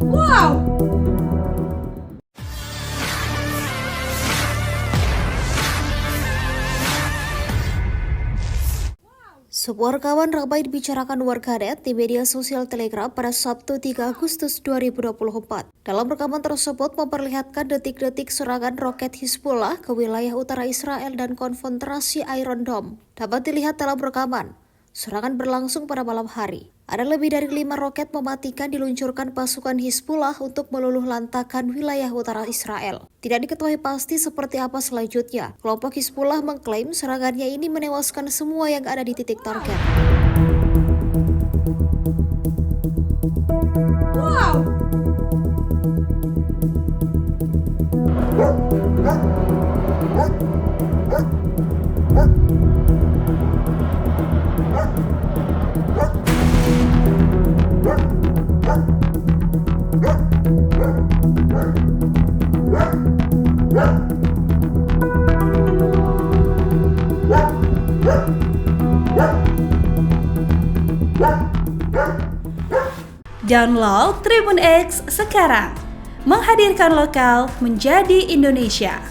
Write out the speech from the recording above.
Wow! Sebuah rekaman ramai dibicarakan warganet di media sosial Telegram pada Sabtu 3 Agustus 2024. Dalam rekaman tersebut memperlihatkan detik-detik serangan roket Hizbullah ke wilayah utara Israel dan konfrontasi Iron Dome. Dapat dilihat dalam rekaman, serangan berlangsung pada malam hari. Ada lebih dari 5 roket mematikan diluncurkan pasukan Hizbullah untuk meluluhlantakkan wilayah utara Israel. Tidak diketahui pasti seperti apa selanjutnya. Kelompok Hizbullah mengklaim serangannya ini menewaskan semua yang ada di titik target. Wow! Download Tribun X sekarang, menghadirkan lokal menjadi Indonesia.